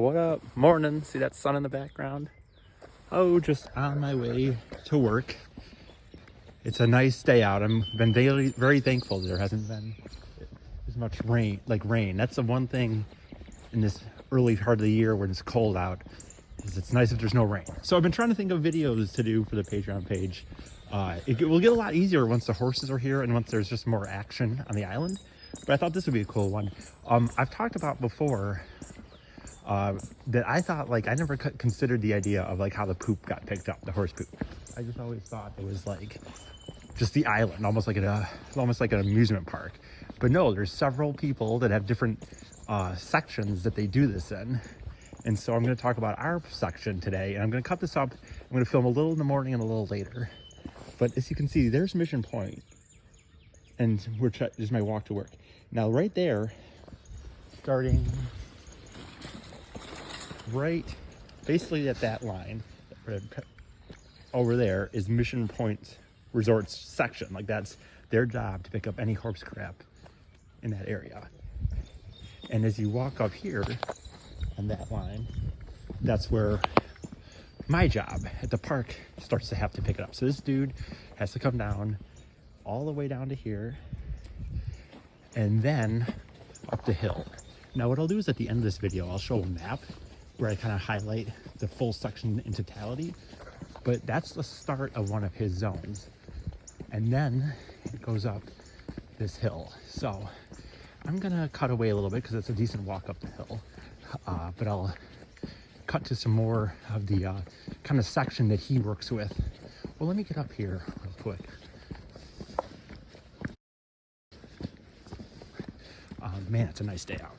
What up? Morning. See that sun in the background? Oh, just on my way to work. It's a nice day out. I've been very thankful there hasn't been as much rain. That's the one thing in this early part of the year when it's cold out, is it's nice if there's no rain. So I've been trying to think of videos to do for the Patreon page. It will get a lot easier once the horses are here and once there's just more action on the island. But I thought this would be a cool one. I've talked about before that I thought, like, I never considered the idea of like how the poop got picked up, the horse poop. I just always thought it was like just the island, almost like an amusement park. But no, there's several people that have different sections that they do this in. And so I'm going to talk about our section today, and I'm going to cut this up. I'm going to film a little in the morning and a little later. But as you can see, there's Mission Point, and this is my walk to work. Now right there, starting right basically at that line over there, is Mission Point Resort's section. Like, that's their job, to pick up any horse crap in that area. And as you walk up here on that line, that's where my job at the park starts to have to pick it up. So this dude has to come down all the way down to here and then up the hill. Now what I'll do is at the end of this video, I'll show a map where I kind of highlight the full section in totality, but that's the start of one of his zones. And then it goes up this hill. So I'm gonna cut away a little bit because it's a decent walk up the hill, but I'll cut to some more of the kind of section that he works with. Well, let me get up here real quick. Man, it's a nice day out.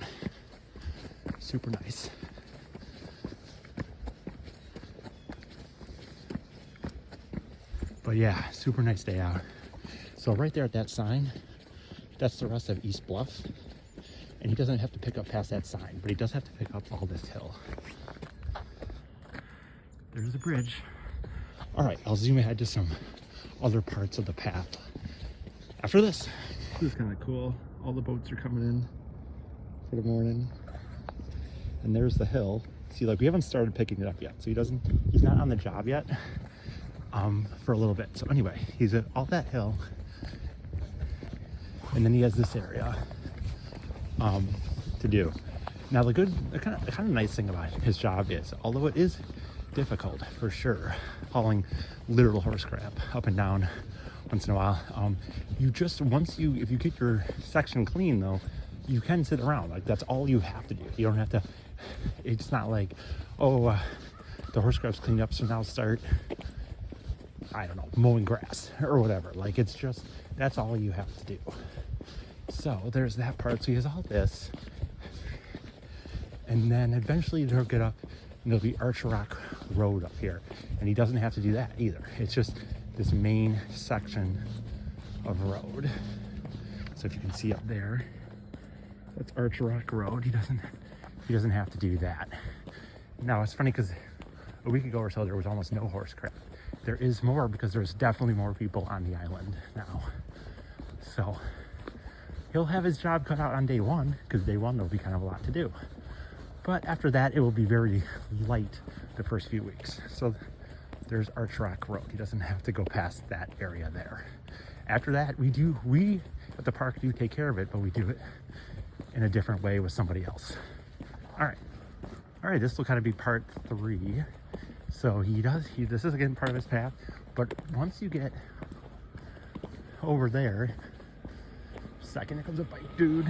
Super nice. But yeah, super nice day out. So right there at that sign, that's the rest of East Bluff. And he doesn't have to pick up past that sign, but he does have to pick up all this hill. There's the bridge. All right, I'll zoom ahead to some other parts of the path after this. This is kind of cool. All the boats are coming in for the morning. And there's the hill. See, like, we haven't started picking it up yet, so he's not on the job yet for a little bit. So anyway, he's at all that hill, and then he has this area to do. Now the kind of nice thing about his job is, although it is difficult for sure, hauling literal horse crap up and down once in a while, if you get your section clean though, you can sit around. Like, that's all you have to do. You don't have to, it's not like, oh, the horse crap's cleaned up, so now start, I don't know, mowing grass or whatever. Like, it's just, that's all you have to do. So there's that part. So he has all this, and then eventually they'll get up and there'll be Arch Rock Road up here, and he doesn't have to do that either. It's just this main section of road. So if you can see up there, that's Arch Rock Road. He doesn't have to do that. Now it's funny because a week ago or so there was almost no horse crap. There is more because there's definitely more people on the island now. So he'll have his job cut out on day one, because day one there'll be kind of a lot to do. But after that, it will be very light the first few weeks. So there's Arch Rock Road. He doesn't have to go past that area there. After that, we at the park do take care of it, but we do it in a different way with somebody else. All right, this will kind of be part 3. So this is again part of his path, but once you get over there, second, here comes a bike dude.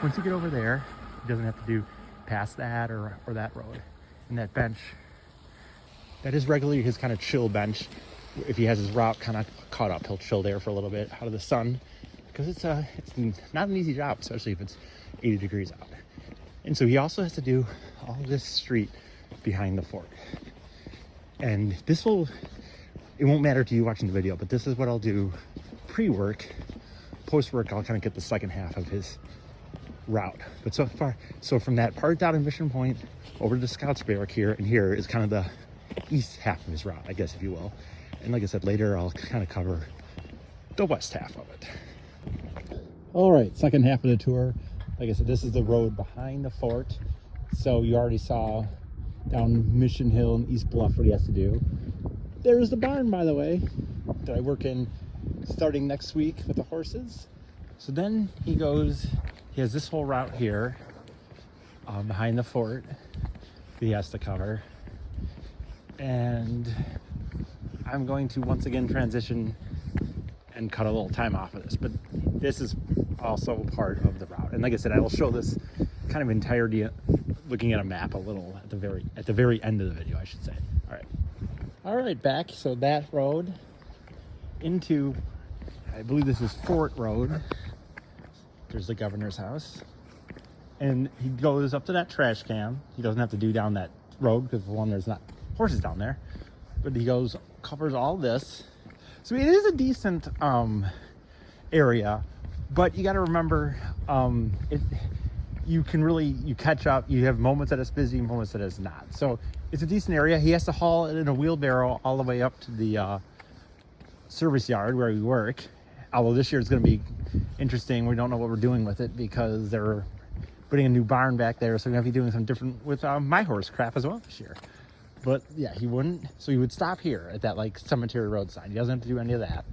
Once you get over there, he doesn't have to do past that or that road. And that bench, that is regularly his kind of chill bench. If he has his route kind of caught up, he'll chill there for a little bit out of the sun, because it's not an easy job, especially if it's 80 degrees out. And so he also has to do all this street behind the fort. And it won't matter to you watching the video, but this is what I'll do pre-work. Post-work, I'll kind of get the second half of his route. But so from that part down in Mission Point over to the Scouts Barrack here, and here is kind of the east half of his route, I guess, if you will. And like I said, later I'll kind of cover the west half of it. All right, second half of the tour. Like I said, this is the road behind the fort. So you already saw down Mission Hill and East Bluff what he has to do. There's the barn, by the way, that I work in starting next week with the horses. So then he has this whole route here behind the fort that he has to cover. And I'm going to once again transition and cut a little time off of this, but this is also part of the route. And like I said, I will show this kind of entirety looking at a map a little at the very end of the video, I should say. All right, back. So that road into, I believe this is Fort Road. There's the governor's house, and he goes up to that trash can. He doesn't have to do down that road because, for one, there's not horses down there, but he covers all this. So it is a decent area, but you got to remember, you catch up. You have moments that it's busy, moments that it's not. So it's a decent area. He has to haul it in a wheelbarrow all the way up to the service yard where we work. Although this year it's going to be interesting. We don't know what we're doing with it because they're putting a new barn back there. So we're going to be doing some different with my horse crap as well this year. But yeah, he wouldn't. So he would stop here at that like cemetery roadside. He doesn't have to do any of that.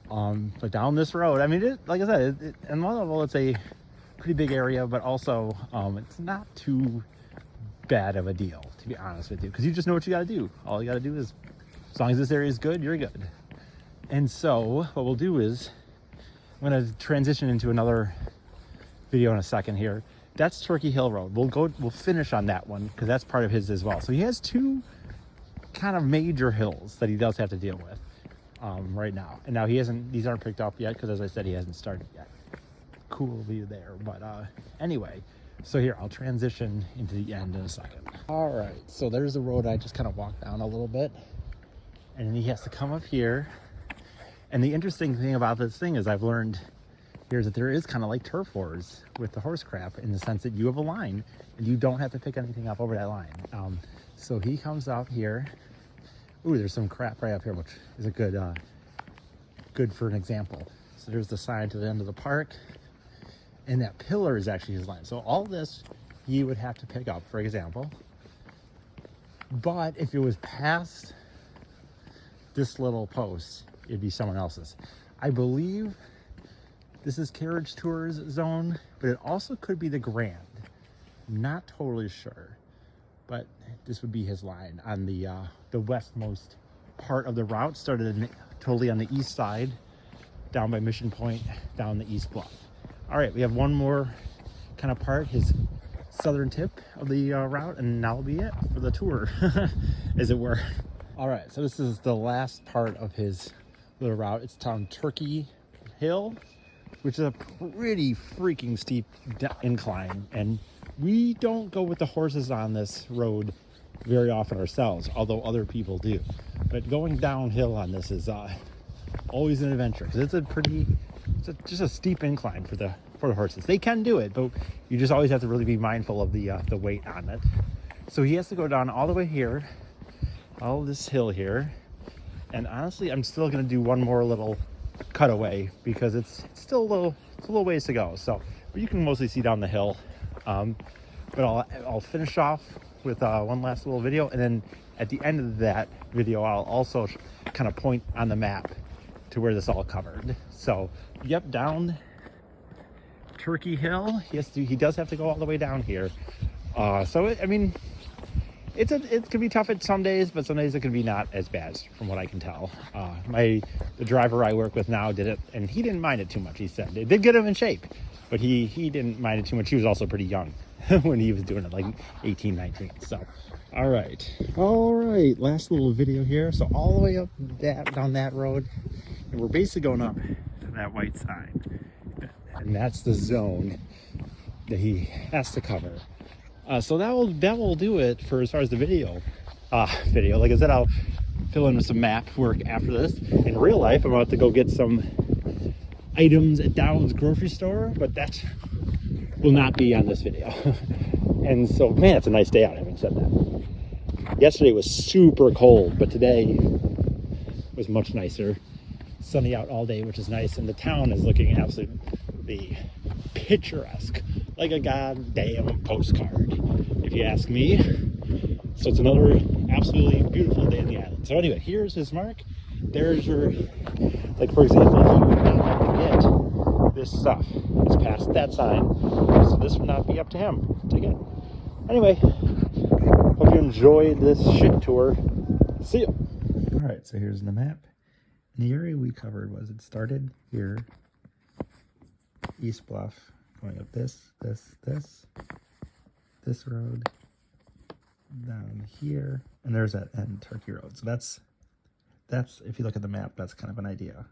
But down this road, I mean, like I said, in one level, it's a pretty big area, but also it's not too bad of a deal, to be honest with you, because you just know what you got to do. All you got to do is, as long as this area is good, you're good. And so what we'll do is, I'm going to transition into another video in a second here. That's Turkey Hill Road. We'll finish on that one because that's part of his as well. So he has two kind of major hills that he does have to deal with right now. And now these aren't picked up yet because, as I said, he hasn't started yet. Cool view there. But anyway, so here, I'll transition into the end in a second. All right, so there's the road I just kind of walked down a little bit. And then he has to come up here. And the interesting thing about this thing is I've learned here is that there is kind of like turf wars with the horse crap in the sense that you have a line and you don't have to pick anything up over that line. So he comes out here. Ooh, there's some crap right up here, which is a good for an example. So there's the sign to the end of the park, and that pillar is actually his line. So all this he would have to pick up, for example. But if it was past this little post, it'd be someone else's. I believe this is Carriage Tours zone, but it also could be the Grand. Not totally sure, but this would be his line on the westmost part of the route. Started totally on the east side, down by Mission Point, down the East Bluff. All right, we have one more kind of part, his southern tip of the route, and that'll be it for the tour, as it were. All right, so this is the last part of his little route. It's down Turkey Hill, which is a pretty freaking steep incline, and we don't go with the horses on this road very often ourselves, although other people do. But going downhill on this is always an adventure because it's just a steep incline for the horses. They can do it, but you just always have to really be mindful of the weight on it. So he has to go down all the way here, all this hill here, and honestly, I'm still going to do one more little cutaway because it's still a little ways to go. So, but you can mostly see down the hill. But I'll finish off with one last little video, and then at the end of that video, I'll also kind of point on the map to where this all covered. So, yep, down Turkey Hill. He does have to go all the way down here. It can be tough at some days, but some days it can be not as bad, from what I can tell. The driver I work with now did it, and he didn't mind it too much. He said it did get him in shape, but he didn't mind it too much. He was also pretty young when he was doing it, like 18, 19. So, all right, last little video here. So all the way up down that road, and we're basically going up to that white sign, and that's the zone that he has to cover. So that will do it for as far as the video. Like I said, I'll fill in with some map work after this. In real life, I'm about to go get some items at Dow's grocery store, but that will not be on this video. And so, man, it's a nice day out, having said that. Yesterday was super cold, but today was much nicer. Sunny out all day, which is nice, and the town is looking absolutely picturesque, like a goddamn postcard, if you ask me. So it's another absolutely beautiful day in the island. So anyway, here's his mark. There's your, like for example, he would not have to get this stuff. It's past that sign, so this would not be up to him to get. Anyway, hope you enjoyed this shit tour. See ya. All right, so here's the map. And the area we covered was, it started here, East Bluff, going up this road, down here, and there's that end, Turkey Road. So that's, if you look at the map, that's kind of an idea